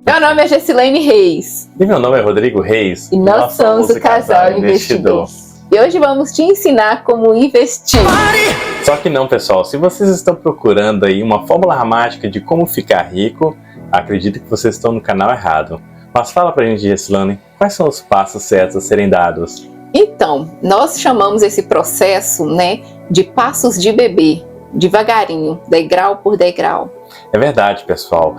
Meu nome é Gessilene Reis. E meu nome é Rodrigo Reis. E nós somos o Casal Investidor. E hoje vamos te ensinar como investir. Só que não, pessoal. Se vocês estão procurando aí uma fórmula mágica de como ficar rico, acredito que vocês estão no canal errado. Mas fala pra gente, Gessilene, quais são os passos certos a serem dados? Então, nós chamamos esse processo, de passos de bebê, devagarinho, degrau por degrau. É verdade, pessoal.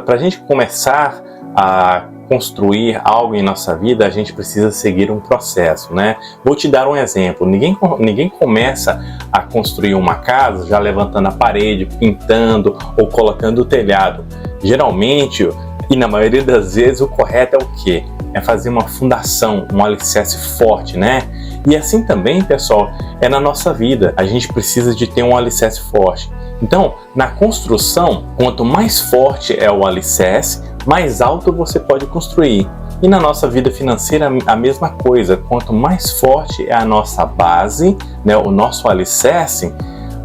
Pra gente começar a construir algo em nossa vida, a gente precisa seguir um processo, né? Vou te dar um exemplo. Ninguém começa a construir uma casa já levantando a parede, pintando ou colocando o telhado. Geralmente, e na maioria das vezes, o correto é o quê? É fazer uma fundação, um alicerce forte, né? E assim também, pessoal, é na nossa vida. A gente precisa de ter um alicerce forte. Então, na construção, quanto mais forte é o alicerce, mais alto você pode construir. E na nossa vida financeira, a mesma coisa. Quanto mais forte é a nossa base, né, o nosso alicerce,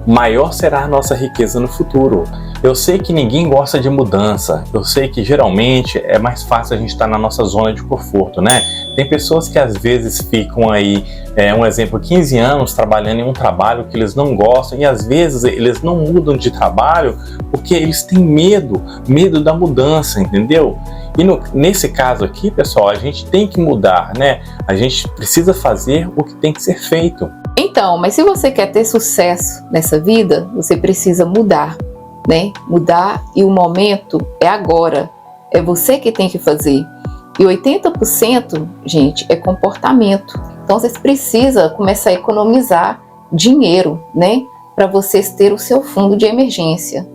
maior será a nossa riqueza no futuro. Eu sei que ninguém gosta de mudança, eu sei que geralmente é mais fácil a gente estar na nossa zona de conforto, né? Tem pessoas que às vezes ficam aí, um exemplo, 15 anos trabalhando em um trabalho que eles não gostam e às vezes eles não mudam de trabalho porque eles têm medo da mudança, entendeu? E nesse caso aqui, pessoal, a gente tem que mudar, né? A gente precisa fazer o que tem que ser feito. Então, mas se você quer ter sucesso nessa vida, você precisa mudar. Mudar, e o momento é agora, é você que tem que fazer. E 80%, gente, é comportamento. Então vocês precisam começar a economizar dinheiro, para vocês terem o seu fundo de emergência.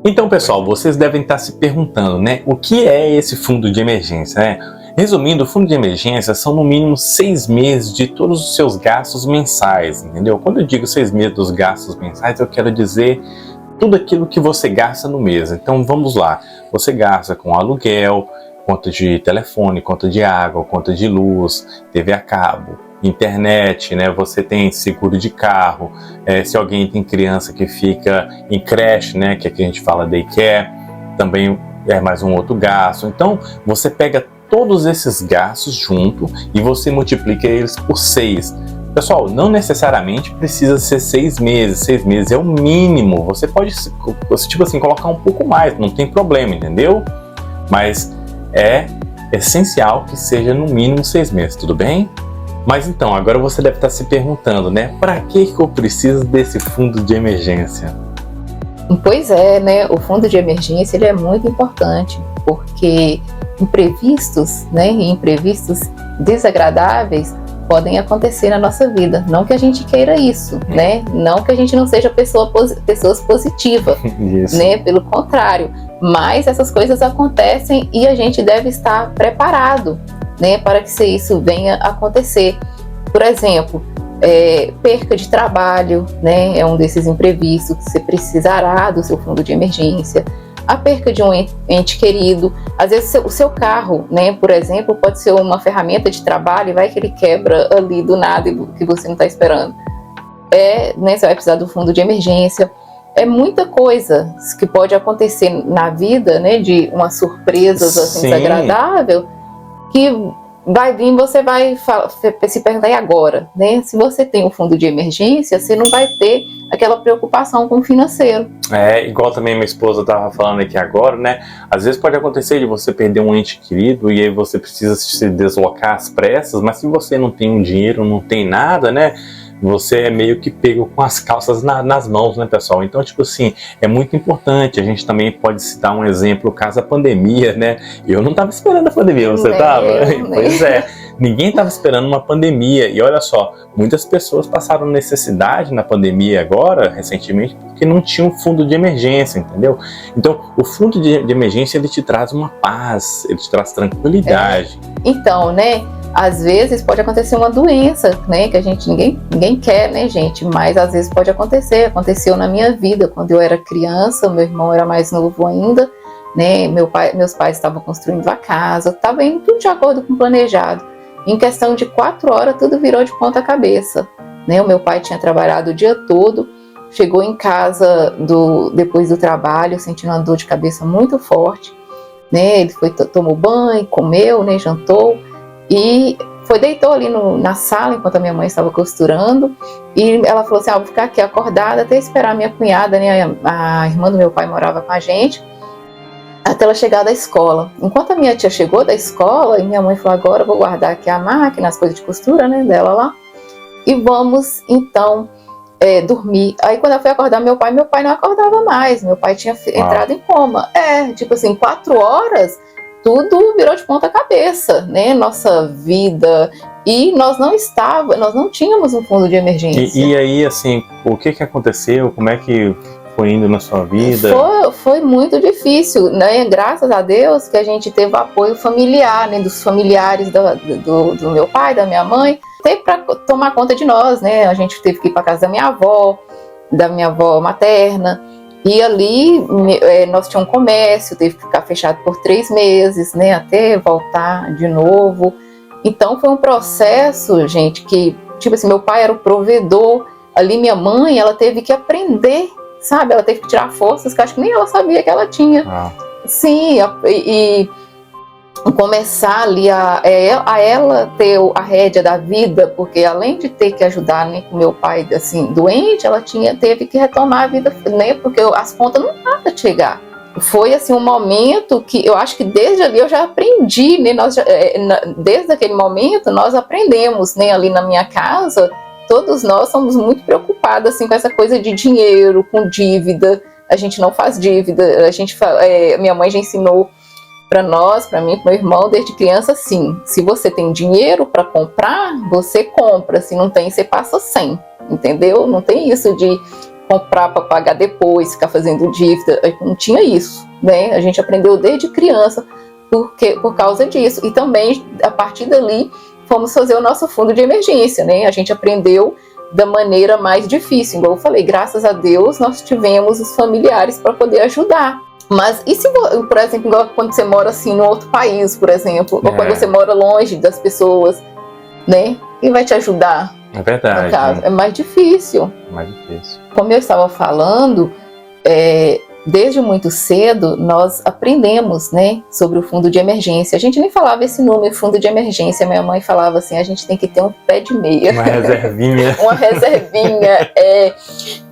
Então, pessoal, vocês devem estar se perguntando, o que é esse fundo de emergência, né? Resumindo, o fundo de emergência são no mínimo 6 meses de todos os seus gastos mensais, entendeu? Quando eu digo 6 meses dos gastos mensais, eu quero dizer tudo aquilo que você gasta no mês. Então vamos lá, você gasta com aluguel, conta de telefone, conta de água, conta de luz, TV a cabo, internet, né? Você tem seguro de carro, se alguém tem criança que fica em creche, né? Que aqui a gente fala daycare, também é mais um outro gasto. Então você pega todos esses gastos junto e você multiplica eles por 6. Pessoal, não necessariamente precisa ser 6 meses. 6 meses é o mínimo. Você pode, colocar um pouco mais, não tem problema, entendeu? Mas é essencial que seja no mínimo 6 meses, tudo bem? Mas então, agora você deve estar se perguntando, para que eu preciso desse fundo de emergência? Pois é, o fundo de emergência ele é muito importante, porque imprevistos, e imprevistos desagradáveis podem acontecer na nossa vida. Não que a gente queira isso, Não que a gente não seja pessoas positivas, Pelo contrário. Mas essas coisas acontecem e a gente deve estar preparado, para que isso venha a acontecer. Por exemplo, perca de trabalho, é um desses imprevistos que você precisará do seu fundo de emergência. A perca de um ente querido, às vezes o seu carro, por exemplo, pode ser uma ferramenta de trabalho e vai que ele quebra ali do nada e que você não está esperando. Você vai precisar do fundo de emergência. É muita coisa que pode acontecer na vida, de uma surpresa assim, desagradável, que vai vir, você vai se perguntar, e agora? Se você tem um fundo de emergência, você não vai ter aquela preocupação com o financeiro. Igual também minha esposa estava falando aqui agora, Às vezes pode acontecer de você perder um ente querido e aí você precisa se deslocar às pressas, mas se você não tem um dinheiro, não tem nada, você é meio que pego com as calças nas mãos, pessoal? Então, é muito importante. A gente também pode citar um exemplo, caso a pandemia, Eu não estava esperando a pandemia, você estava? Pois é, ninguém estava esperando uma pandemia. E olha só, muitas pessoas passaram necessidade na pandemia agora, recentemente, porque não tinha um fundo de emergência, entendeu? Então, o fundo de emergência, ele te traz uma paz, ele te traz tranquilidade. Então, às vezes pode acontecer uma doença, que a gente ninguém quer, gente, mas às vezes pode acontecer. Aconteceu na minha vida, quando eu era criança, meu irmão era mais novo ainda, meus pais estavam construindo a casa, estava indo tudo de acordo com o planejado. Em questão de 4 horas, tudo virou de ponta cabeça, O meu pai tinha trabalhado o dia todo chegou em casa depois do trabalho, sentindo uma dor de cabeça muito forte, né? Ele tomou banho, comeu, né? Jantou e deitou ali na sala enquanto a minha mãe estava costurando, e ela falou assim, vou ficar aqui acordada até esperar minha cunhada, né? A irmã do meu pai morava com a gente, até ela chegar da escola. Enquanto a minha tia chegou da escola, e minha mãe falou, agora eu vou guardar aqui a máquina, as coisas de costura, né, dela lá, e vamos, então, dormir. Aí quando eu fui acordar meu pai não acordava mais, meu pai tinha entrado em coma. Tipo assim, 4 horas, tudo virou de ponta cabeça, né, nossa vida, e nós não tínhamos um fundo de emergência. E aí, assim, o que aconteceu? Como é que foi indo na sua vida? Foi muito difícil, né? Graças a Deus que a gente teve apoio familiar, né? Dos familiares do meu pai, da minha mãe, teve para tomar conta de nós, né? A gente teve que ir para casa da minha avó materna, e ali nós tínhamos um comércio, teve que ficar fechado por 3 meses, né? Até voltar de novo. Então foi um processo, gente, que, tipo assim, meu pai era o provedor, ali minha mãe, ela teve que aprender, sabe? Ela teve que tirar forças que acho que nem ela sabia que ela tinha. Sim, e começar ali a ela ter a rédea da vida, porque além de ter que ajudar, né, com meu pai assim, doente, ela teve que retomar a vida, né, porque as contas não param de chegar. Foi assim um momento que eu acho que desde ali eu já aprendi, né, desde aquele momento nós aprendemos, né, ali na minha casa, todos nós somos muito preocupados assim, com essa coisa de dinheiro, com dívida. A gente não faz dívida, minha mãe já ensinou para nós, para mim, para meu irmão, desde criança, assim, se você tem dinheiro para comprar, você compra, se não tem, você passa sem, entendeu? Não tem isso de comprar para pagar depois, ficar fazendo dívida, não tinha isso, né? A gente aprendeu desde criança por causa disso, e também, a partir dali, fomos fazer o nosso fundo de emergência, né? A gente aprendeu da maneira mais difícil, igual eu falei, graças a Deus, nós tivemos os familiares para poder ajudar. Mas e se, por exemplo, igual quando você mora assim no outro país, por exemplo, ou quando você mora longe das pessoas, né? Quem vai te ajudar? É verdade. No caso, é mais difícil. Mais difícil. Como eu estava falando, desde muito cedo nós aprendemos, né, sobre o fundo de emergência. A gente nem falava esse nome, fundo de emergência. Minha mãe falava assim, a gente tem que ter um pé de meia. Uma reservinha. Uma reservinha,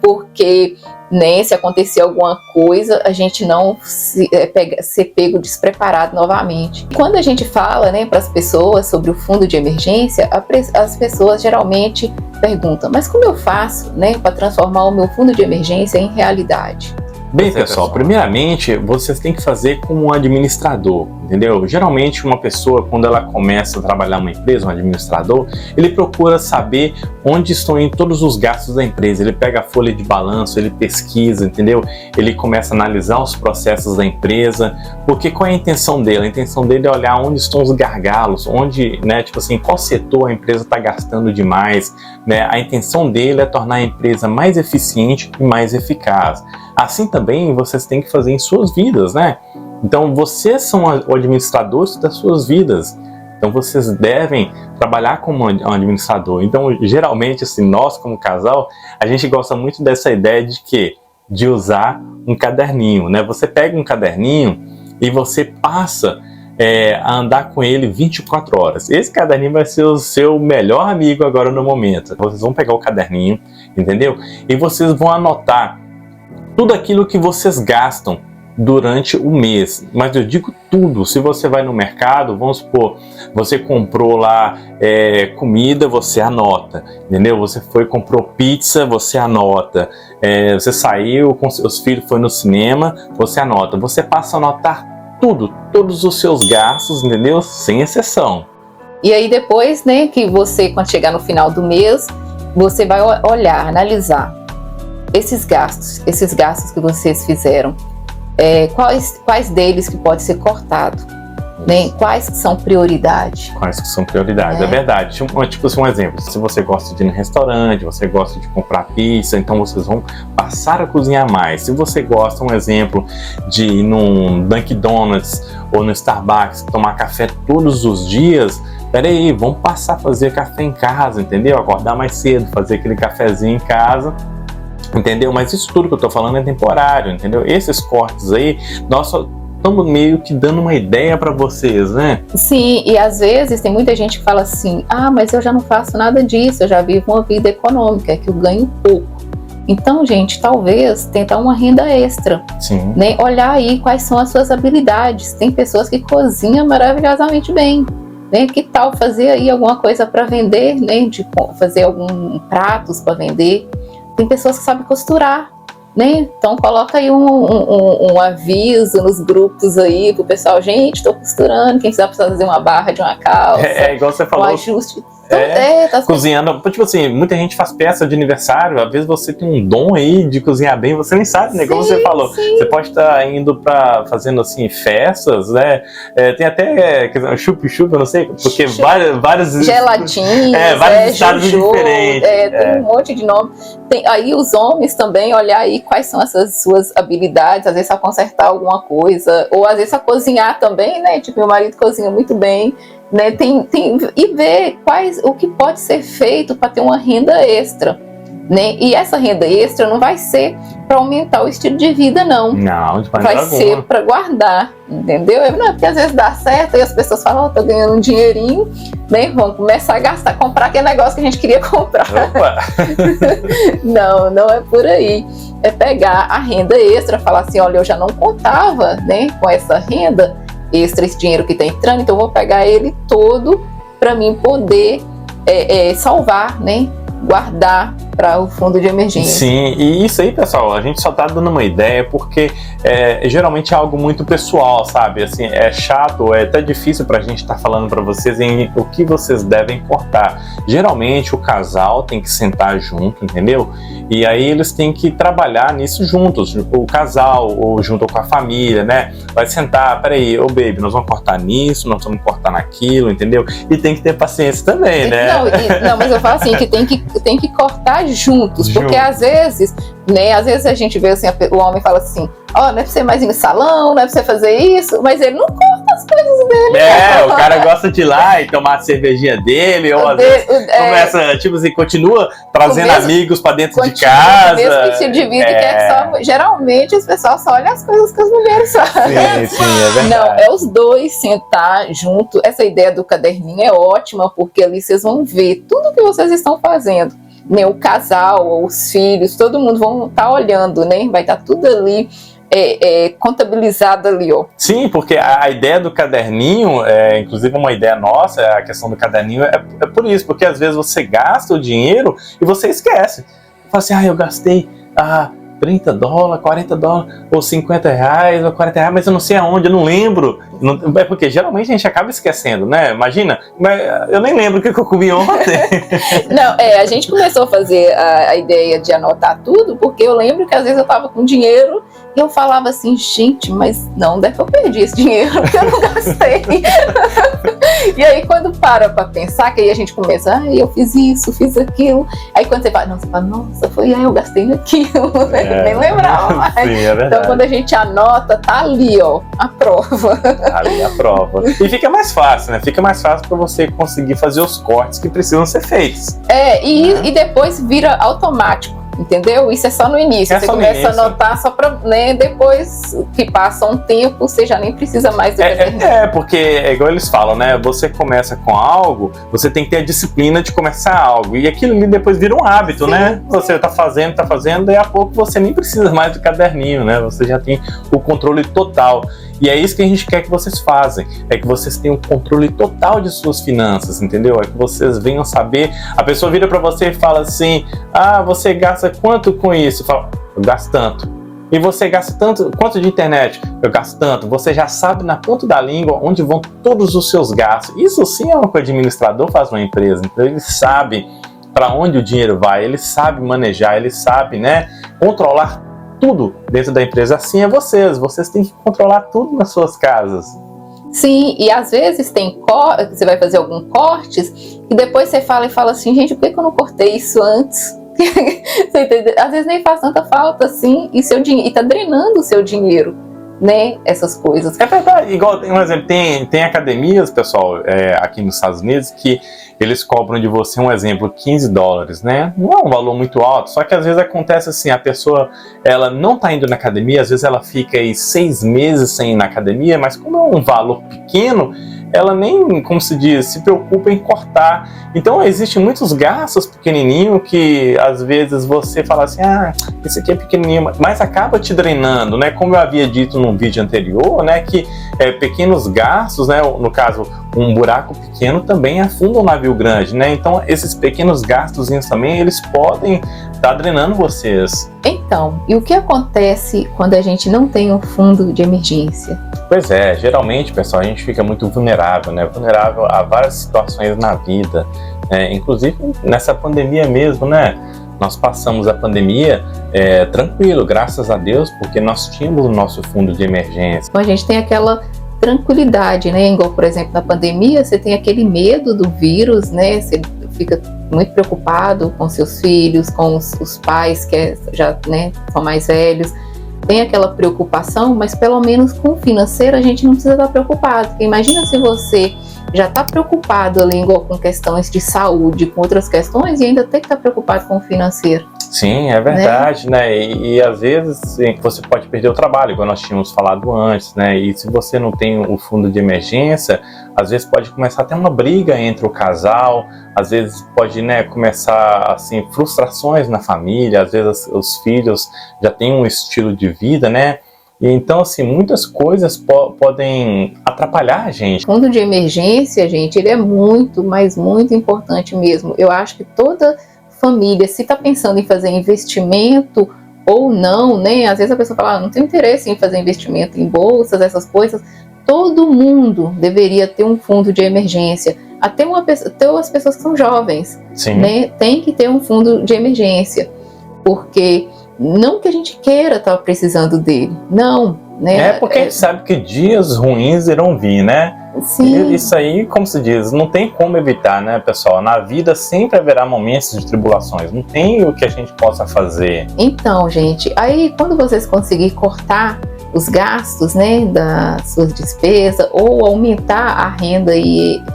porque, né, se acontecer alguma coisa, a gente não ser pego despreparado novamente. Quando a gente fala, né, para as pessoas sobre o fundo de emergência, as pessoas geralmente perguntam, mas como eu faço, né, para transformar o meu fundo de emergência em realidade? Bem, pessoal, primeiramente, vocês têm que fazer como um administrador, entendeu? Geralmente, uma pessoa, quando ela começa a trabalhar numa empresa, um administrador, ele procura saber onde estão indo todos os gastos da empresa. Ele pega a folha de balanço, ele pesquisa, entendeu? Ele começa a analisar os processos da empresa, porque qual é a intenção dele? A intenção dele é olhar onde estão os gargalos, onde, né, tipo assim, qual setor a empresa está gastando demais, né? A intenção dele é tornar a empresa mais eficiente e mais eficaz. Assim também vocês têm que fazer em suas vidas, né? Então vocês são o administradores das suas vidas. Então vocês devem trabalhar como um administrador. Então geralmente, assim, nós como casal, a gente gosta muito dessa ideia de quê? De usar um caderninho, né? Você pega um caderninho e você passa a andar com ele 24 horas. Esse caderninho vai ser o seu melhor amigo agora no momento. Vocês vão pegar o caderninho, entendeu? E vocês vão anotar tudo aquilo que vocês gastam durante o mês. Mas eu digo tudo. Se você vai no mercado, vamos supor, você comprou lá comida, você anota, entendeu? Você comprou pizza, você anota. Você saiu com seus filhos, foi no cinema, você anota. Você passa a anotar tudo, todos os seus gastos, entendeu? Sem exceção. E aí depois, né, que você, quando chegar no final do mês, você vai olhar, analisar esses gastos que vocês fizeram, quais deles que pode ser cortado, né? Quais que são prioridade? Quais que são prioridades, é verdade. Tipo assim, um exemplo, se você gosta de ir no restaurante, você gosta de comprar pizza, então vocês vão passar a cozinhar mais. Se você gosta, um exemplo, de ir num Dunkin' Donuts ou no Starbucks, tomar café todos os dias, peraí, vamos passar a fazer café em casa, entendeu? Acordar mais cedo, fazer aquele cafezinho em casa. entendeu? Mas isso tudo que eu tô falando é temporário, entendeu? Esses cortes aí, nós só estamos meio que dando uma ideia para vocês, né? Sim, e às vezes tem muita gente que fala assim, mas eu já não faço nada disso, eu já vivo uma vida econômica, que eu ganho pouco. Então, gente, talvez tentar uma renda extra. Sim. Né? Olhar aí quais são as suas habilidades. Tem pessoas que cozinham maravilhosamente bem. Né? Que tal fazer aí alguma coisa para vender, né? De fazer alguns pratos para vender. Tem pessoas que sabem costurar. Né? Então coloca aí um aviso nos grupos aí pro pessoal, gente, estou costurando, quem quiser fazer uma barra de uma calça. Igual você falou. Um ajuste. Tá cozinhando, tipo assim, muita gente faz peça de aniversário, às vezes você tem um dom aí de cozinhar bem, você nem sabe, né? Como você falou, você pode estar indo fazendo assim, festas, né? Tem até chup-chup, eu não sei, porque várias gelatinhas, vários estados diferentes. Tem um monte de nome. Tem aí os homens também, olhar aí quais são essas suas habilidades, às vezes a consertar alguma coisa, ou às vezes a cozinhar também, né? Tipo, meu marido cozinha muito bem. Né, e ver o que pode ser feito para ter uma renda extra, né? E essa renda extra não vai ser para aumentar o estilo de vida, não. Não, de vai ser para guardar, entendeu? Não, porque às vezes dá certo e as pessoas falam, tô ganhando um dinheirinho, né? Vamos começar a gastar, comprar aquele negócio que a gente queria comprar. Não é por aí. É pegar a renda extra, falar assim, olha, eu já não contava, né, com essa renda extra, esse dinheiro que está entrando, então eu vou pegar ele todo para mim poder salvar, né? Guardar para o fundo de emergência. Sim, e isso aí, pessoal, a gente só tá dando uma ideia porque geralmente é algo muito pessoal, sabe? Assim, é chato, é até difícil pra gente estar falando para vocês em o que vocês devem cortar. Geralmente o casal tem que sentar junto, entendeu? E aí eles têm que trabalhar nisso juntos, o casal ou junto com a família, né? Vai sentar, peraí, baby, nós vamos cortar nisso, nós vamos cortar naquilo, entendeu? E tem que ter paciência também, né? Não, mas eu falo assim, que tem que cortar juntos, porque às vezes, né, às vezes a gente vê assim, o homem fala assim, não é pra você mais ir no salão, não é pra você fazer isso, mas ele não corta as coisas dele. O cara gosta de ir lá e tomar a cervejinha dele, ou às vezes começa, tipo assim, continua trazendo amigos pra dentro de casa. O mesmo estilo de vida, que geralmente as pessoas só olham as coisas que as mulheres fazem. Sim, é verdade. Não, é os dois sentar junto. Essa ideia do caderninho é ótima, porque ali vocês vão ver tudo que vocês estão fazendo. Né, o casal, os filhos, todo mundo vão estar olhando, né? Vai estar tudo ali contabilizado ali, ó. Sim, porque a ideia do caderninho, inclusive uma ideia nossa, a questão do caderninho é por isso, porque às vezes você gasta o dinheiro e você esquece. Fala assim, eu gastei $30, $40, ou R$50, ou R$40, mas eu não sei aonde, eu não lembro. É porque geralmente a gente acaba esquecendo, né? Imagina, eu nem lembro o que eu comi ontem. Não, a gente começou a fazer a ideia de anotar tudo, porque eu lembro que às vezes eu tava com dinheiro e eu falava assim, gente, mas não, deve que eu perdi esse dinheiro, porque eu não gastei. E aí quando para pra pensar, que aí a gente começa, eu fiz isso, fiz aquilo. Aí quando você fala, nossa, foi eu gastei naquilo, nem lembrava mais. Sim, é verdade. Então quando a gente anota, tá ali, ó, a prova. Ali a prova. E fica mais fácil, né? Fica mais fácil para você conseguir fazer os cortes que precisam ser feitos. E depois vira automático. Entendeu? Isso é só no início. Você começa a anotar só para, né, depois que passa um tempo, você já nem precisa mais do caderninho. Porque é igual eles falam, né? Você começa com algo, você tem que ter a disciplina de começar algo. E aquilo ali depois vira um hábito, né? Você tá fazendo, daí a pouco você nem precisa mais do caderninho, né? Você já tem o controle total. E é isso que a gente quer que vocês façam, é que vocês tenham o controle total de suas finanças, entendeu? É que vocês venham saber, a pessoa vira pra você e fala assim, você gasta quanto com isso? Fala, eu gasto tanto. E você gasta tanto, quanto de internet? Eu gasto tanto. Você já sabe na ponta da língua onde vão todos os seus gastos. Isso sim é o que o administrador faz numa empresa, então ele sabe para onde o dinheiro vai, ele sabe manejar, ele sabe, né, controlar tudo dentro da empresa. Assim é vocês têm que controlar tudo nas suas casas. Sim, e às vezes você vai fazer alguns cortes e depois você fala assim, gente, por que eu não cortei isso antes? Você entendeu? Às vezes nem faz tanta falta assim e tá drenando o seu dinheiro, né, essas coisas. É verdade, igual tem um exemplo, tem academias, pessoal, aqui nos Estados Unidos, que eles cobram de você, um exemplo, $15, né? Não é um valor muito alto, só que às vezes acontece assim, a pessoa, ela não tá indo na academia, às vezes ela fica aí 6 meses sem ir na academia, mas como é um valor pequeno, ela nem, como se diz, se preocupa em cortar. Então existem muitos gastos pequenininhos que às vezes você fala assim, esse aqui é pequenininho, mas acaba te drenando, né? Como eu havia dito num vídeo anterior, né, que pequenos gastos, né, no caso, um buraco pequeno também afunda um navio grande, né? Então esses pequenos gastozinhos também, eles podem estar drenando vocês. Então, e o que acontece quando a gente não tem um fundo de emergência? Pois é, geralmente, pessoal, a gente fica muito vulnerável, né? Vulnerável a várias situações na vida, né? Inclusive nessa pandemia mesmo, né? Nós passamos a pandemia tranquilo, graças a Deus, porque nós tínhamos o nosso fundo de emergência. Então a gente tem aquela tranquilidade, né? Igual, por exemplo, na pandemia, você tem aquele medo do vírus, né? Você fica muito preocupado com seus filhos, com os pais que já, né, são mais velhos. Tem aquela preocupação, mas pelo menos com o financeiro a gente não precisa estar preocupado. Porque imagina se você já está preocupado ali igual com questões de saúde, com outras questões, e ainda tem que estar preocupado com o financeiro. Sim, é verdade, né? E às vezes você pode perder o trabalho, igual nós tínhamos falado antes, né? E se você não tem o fundo de emergência, às vezes pode começar até uma briga entre o casal, às vezes pode, né, começar assim, frustrações na família, às vezes os filhos já têm um estilo de vida, né? E então, assim, muitas coisas podem atrapalhar a gente. O fundo de emergência, gente, ele é muito, mas muito importante mesmo. Eu acho que toda família, se está pensando em fazer investimento ou não, né? Às vezes a pessoa fala, não tenho interesse em fazer investimento em bolsas, essas coisas. Todo mundo deveria ter um fundo de emergência. Até as pessoas que são jovens, Sim, né? Tem que ter um fundo de emergência. Porque não que a gente queira estar precisando dele, não. Né? Porque a gente sabe que dias ruins irão vir, né? Sim. E isso aí, como se diz, não tem como evitar, né, pessoal? Na vida sempre haverá momentos de tribulações, não tem o que a gente possa fazer. Então, gente, aí quando vocês conseguirem cortar os gastos, né, das suas despesas ou aumentar a renda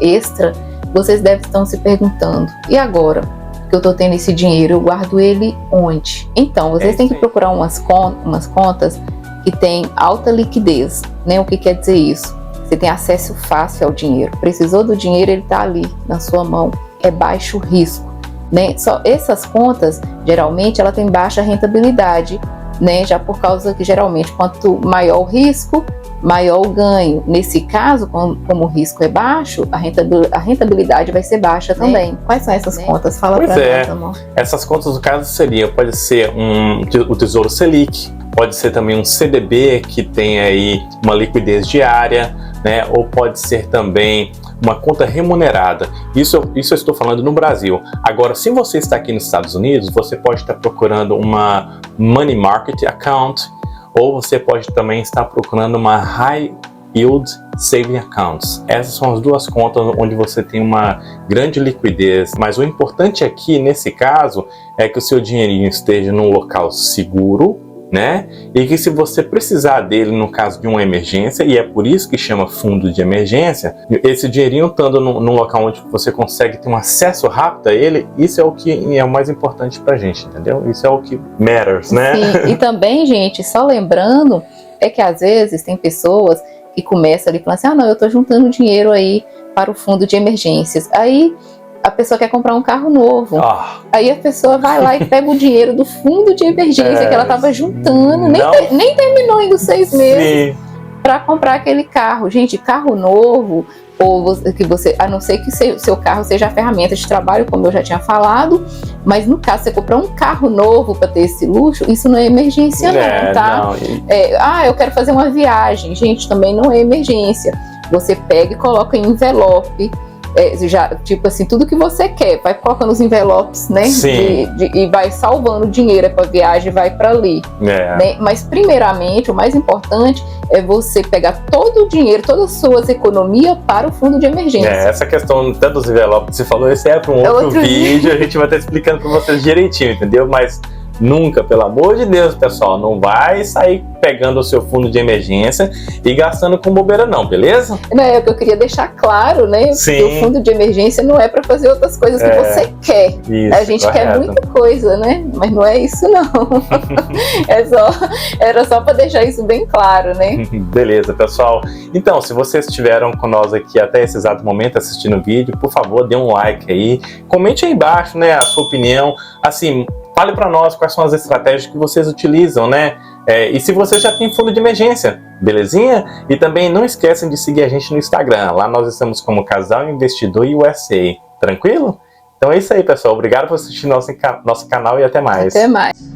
extra, vocês devem estar se perguntando, e agora? Que eu estou tendo esse dinheiro, eu guardo ele onde? Então, vocês têm que procurar umas contas que tem alta liquidez, né? O que quer dizer isso? Você tem acesso fácil ao dinheiro. Precisou do dinheiro, ele está ali na sua mão. É baixo risco, né? Só essas contas, geralmente, ela tem baixa rentabilidade, né? Já por causa que, geralmente, quanto maior o risco, maior o ganho. Nesse caso, como o risco é baixo, a rentabilidade vai ser baixa também. Quais são essas contas? Fala para nós, amor. Essas contas, no caso, pode ser o Tesouro Selic, pode ser também um CDB, que tem aí uma liquidez diária, né? Ou pode ser também uma conta remunerada. Isso eu estou falando no Brasil. Agora, se você está aqui nos Estados Unidos, você pode estar procurando uma Money Market Account, ou você pode também estar procurando uma High Yield Saving Accounts. Essas são as duas contas onde você tem uma grande liquidez, mas o importante aqui, nesse caso, é que o seu dinheirinho esteja num local seguro, né? E que se você precisar dele no caso de uma emergência, e é por isso que chama fundo de emergência, esse dinheirinho estando num local onde você consegue ter um acesso rápido a ele, isso é o que é o mais importante pra gente, entendeu? Isso é o que matters, né? Sim. E também, gente, só lembrando, é que às vezes tem pessoas que começam ali falando assim, não, eu tô juntando dinheiro aí para o fundo de emergências. Aí a pessoa quer comprar um carro novo. Aí a pessoa vai lá e pega o dinheiro do fundo de emergência que ela estava juntando, nem terminou ainda os 6 meses para comprar aquele carro. Gente, carro novo, a não ser que seu carro seja a ferramenta de trabalho, como eu já tinha falado, mas no caso, você comprar um carro novo para ter esse luxo, isso não é emergência não, tá? Eu quero fazer uma viagem. Gente, também não é emergência. Você pega e coloca em envelope, tipo assim, tudo que você quer, vai colocando os envelopes, né? E vai salvando dinheiro para viagem, vai para ali. Né? Mas primeiramente, o mais importante é você pegar todo o dinheiro, todas as suas economias para o fundo de emergência. Essa questão até dos envelopes que você falou, esse é para um outro vídeo, a gente vai estar explicando para vocês direitinho, entendeu? Mas Nunca, pelo amor de Deus, pessoal, não vai sair pegando o seu fundo de emergência e gastando com bobeira não, beleza? Não, é o que eu queria deixar claro, né? Sim. Que o fundo de emergência não é para fazer outras coisas que você quer. Isso, a gente quer muita coisa, né? Mas não é isso não. Era só para deixar isso bem claro, né? Beleza, pessoal. Então, se vocês estiveram com nós aqui até esse exato momento assistindo o vídeo, por favor, dê um like aí. Comente aí embaixo, né, a sua opinião. Assim, fale para nós quais são as estratégias que vocês utilizam, né? E se você já tem fundo de emergência, belezinha? E também não esquecem de seguir a gente no Instagram. Lá nós estamos como Casal Investidor USA. Tranquilo? Então é isso aí, pessoal. Obrigado por assistir nosso canal e até mais. Até mais.